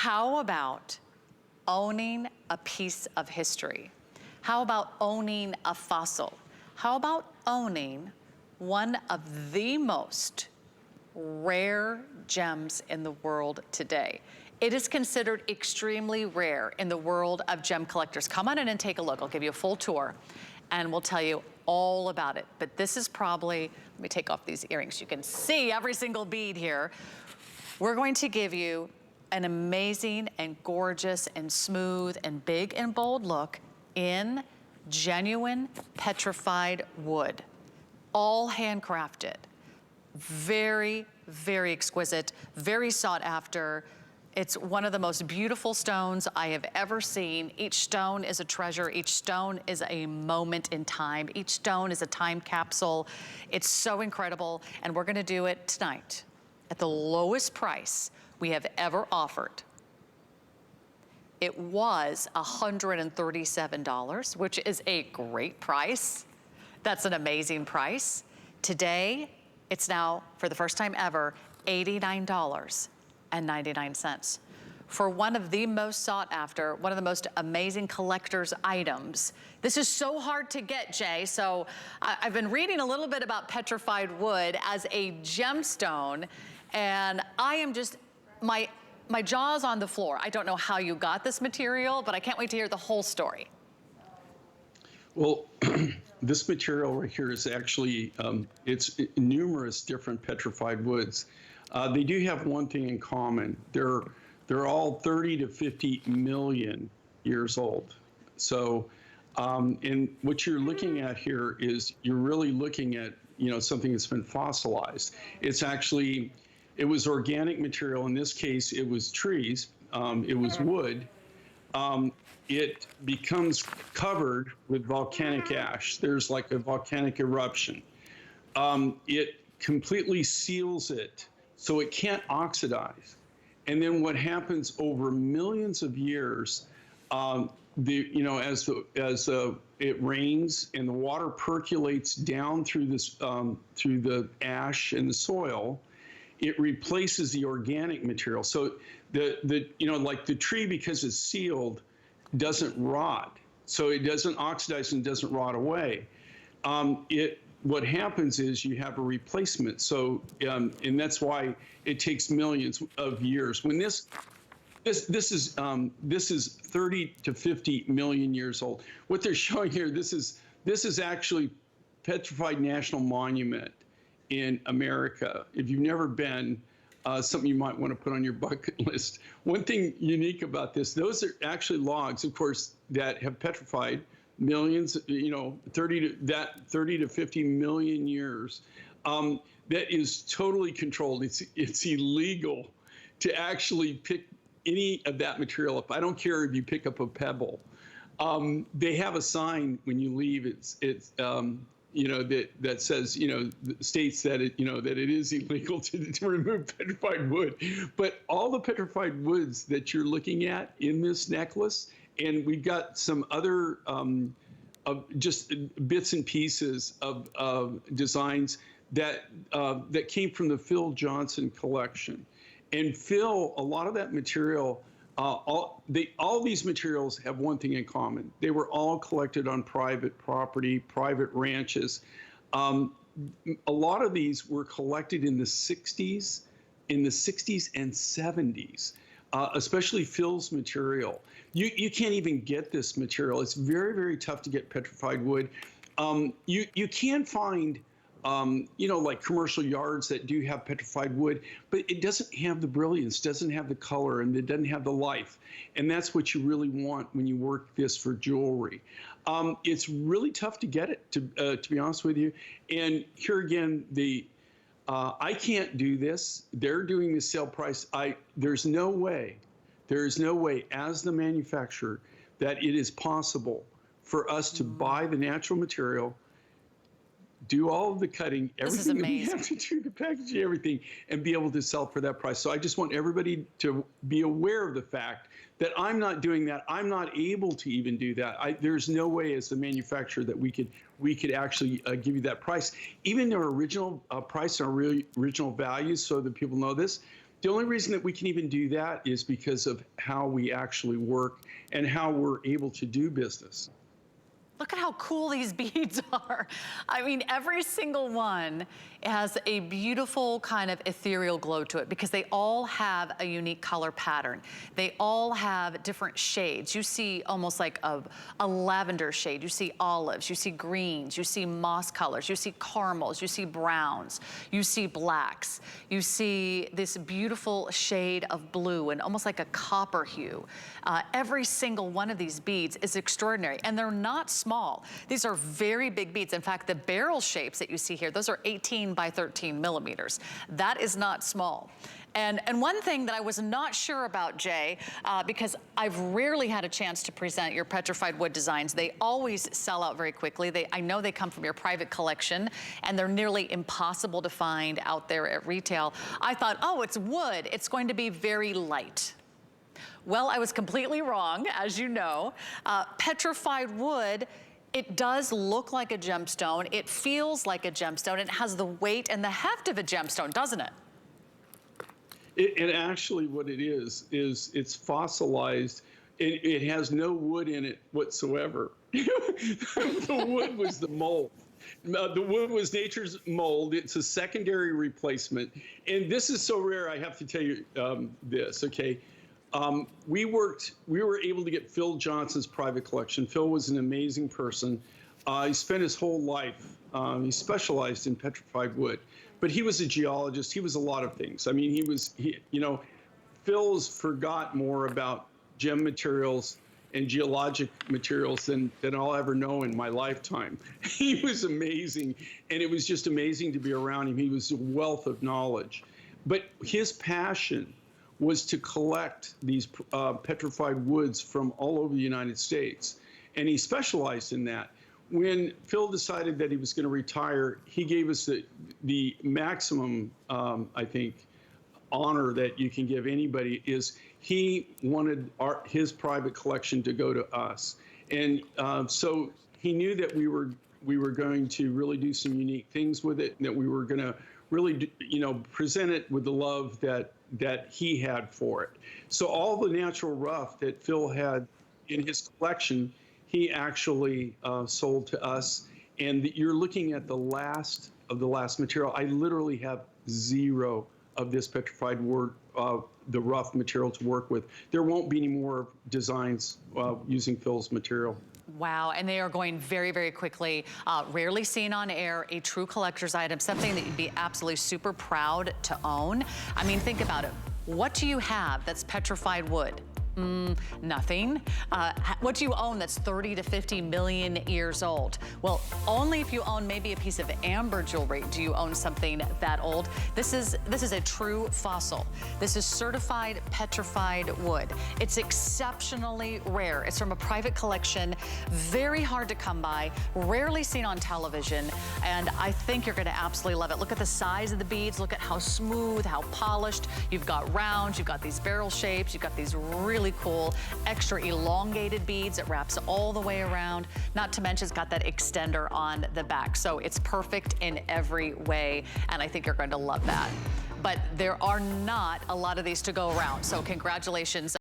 How about owning a piece of history? How about owning a fossil? How about owning one of the most rare gems in the world today? It is considered extremely rare in the world of gem collectors. Come on in and take a look. I'll give you a full tour and we'll tell you all about it. But this is probably, let me take off these earrings. You can see every single bead here. We're going to give you an amazing and gorgeous and smooth and big and bold look in genuine petrified wood, all handcrafted. Very, very exquisite, very sought after. It's one of the most beautiful stones I have ever seen. Each stone is a treasure. Each stone is a moment in time. Each stone is a time capsule. It's so incredible, and we're gonna do it tonight at the lowest price we have ever offered. It was $137, which is a great price. That's an amazing price. Today, it's now, for the first time ever, $89.99 for one of the most sought after, one of the most amazing collector's items. This is so hard to get, Jay, so I've been reading a little bit about petrified wood as a gemstone, and I am just, my jaw's on the floor. I don't know how you got this material, but I can't wait to hear the whole story. Well, this material right here is actually, it's numerous different petrified woods. They do have one thing in common. They're all 30 to 50 million years old. So, and what you're looking at here is you're really looking at, something that's been fossilized. It's actually, it was organic material. In this case, it was trees. It was wood. It becomes covered with volcanic ash. There's like a volcanic eruption. It completely seals it so it can't oxidize. And then what happens over millions of years, as it rains and the water percolates down through this through the ash and the soil, it replaces the organic material. So like the tree, because it's sealed, doesn't rot. So it doesn't oxidize and doesn't rot away. What happens is you have a replacement. So, and that's why it takes millions of years. When this is 30 to 50 million years old. What they're showing here, this is actually Petrified National Monument in America. If you've never been, something you might want to put on your bucket list. One thing unique about this, those are actually logs, of course, that have petrified millions, 30 to 50 million years. That is totally controlled. It's illegal to actually pick any of that material up. I don't care if you pick up a pebble. They have a sign when you leave. That says, states that that it is illegal to remove petrified wood. But all the petrified woods that you're looking at in this necklace, and we've got some other just bits and pieces of designs that came from the Phil Johnson collection. And Phil, a lot of that material, all these materials have one thing in common. They were all collected on private property, private ranches. A lot of these were collected in the 60s and 70s, especially Phil's material. You can't even get this material. It's very, very tough to get petrified wood. You can find like commercial yards that do have petrified wood, but it doesn't have the brilliance, doesn't have the color, and it doesn't have the life. And that's what you really want when you work this for jewelry. It's really tough to get it, to be honest with you. And here again, I can't do this. They're doing the sale price. There's no way as the manufacturer that it is possible for us to buy the natural material, do all of the cutting, everything that we have to do, the packaging, everything, and be able to sell for that price. So I just want everybody to be aware of the fact that I'm not doing that. I'm not able to even do that. There's no way as the manufacturer that we could actually give you that price. Even their original price, our original values, so that people know this, The only reason that we can even do that is because of how we actually work and how we're able to do business. Look at how cool these beads are. I mean, every single one has a beautiful kind of ethereal glow to it because they all have a unique color pattern. They all have different shades. You see almost like a lavender shade. You see olives, you see greens, you see moss colors, you see caramels, you see browns, you see blacks. You see this beautiful shade of blue and almost like a copper hue. Every single one of these beads is extraordinary, and they're not small. These are very big beads. In fact, the barrel shapes that you see here, those are 18 by 13 millimeters. That is not small. And one thing that I was not sure about, Jay, because I've rarely had a chance to present your petrified wood designs. They always sell out very quickly. I know they come from your private collection, and they're nearly impossible to find out there at retail. I thought, oh, it's wood. It's going to be very light. Well, I was completely wrong, as you know. Petrified wood, it does look like a gemstone. It feels like a gemstone. It has the weight and the heft of a gemstone, doesn't it? It actually, what it is it's fossilized. It has no wood in it whatsoever. The wood was the mold. The wood was nature's mold. It's a secondary replacement. And this is so rare, I have to tell you this, okay? We were able to get Phil Johnson's private collection. Phil was an amazing person. He spent his whole life, he specialized in petrified wood, but he was a geologist. He was a lot of things. I mean, Phil's forgot more about gem materials and geologic materials than I'll ever know in my lifetime. He was amazing, and it was just amazing to be around him. He was a wealth of knowledge, but his passion was to collect these petrified woods from all over the United States. And he specialized in that. When Phil decided that he was going to retire, he gave us the maximum, I think, honor that you can give anybody is he wanted his private collection to go to us. And so he knew that we were going to really do some unique things with it, and that we were going to really, present it with the love that he had for it. So all the natural rough that Phil had in his collection, he actually sold to us. And you're looking at the last of the last material. I literally have zero of this petrified wood, the rough material to work with. There won't be any more designs using Phil's material. Wow, and they are going very, very quickly. Rarely seen on air, a true collector's item, something that you'd be absolutely super proud to own. I mean, think about it. What do you have that's petrified wood? Nothing. What do you own that's 30 to 50 million years old? Well, only if you own maybe a piece of amber jewelry do you own something that old. This is a true fossil. This is certified petrified wood. It's exceptionally rare. It's from a private collection, very hard to come by, rarely seen on television, and I think you're going to absolutely love it. Look at the size of the beads. Look at how smooth, how polished. You've got rounds, you've got these barrel shapes, you've got these really cool extra elongated beads. It wraps all the way around. Not to mention it's got that extender on the back. So it's perfect in every way, and I think you're going to love that. But there are not a lot of these to go around, so congratulations.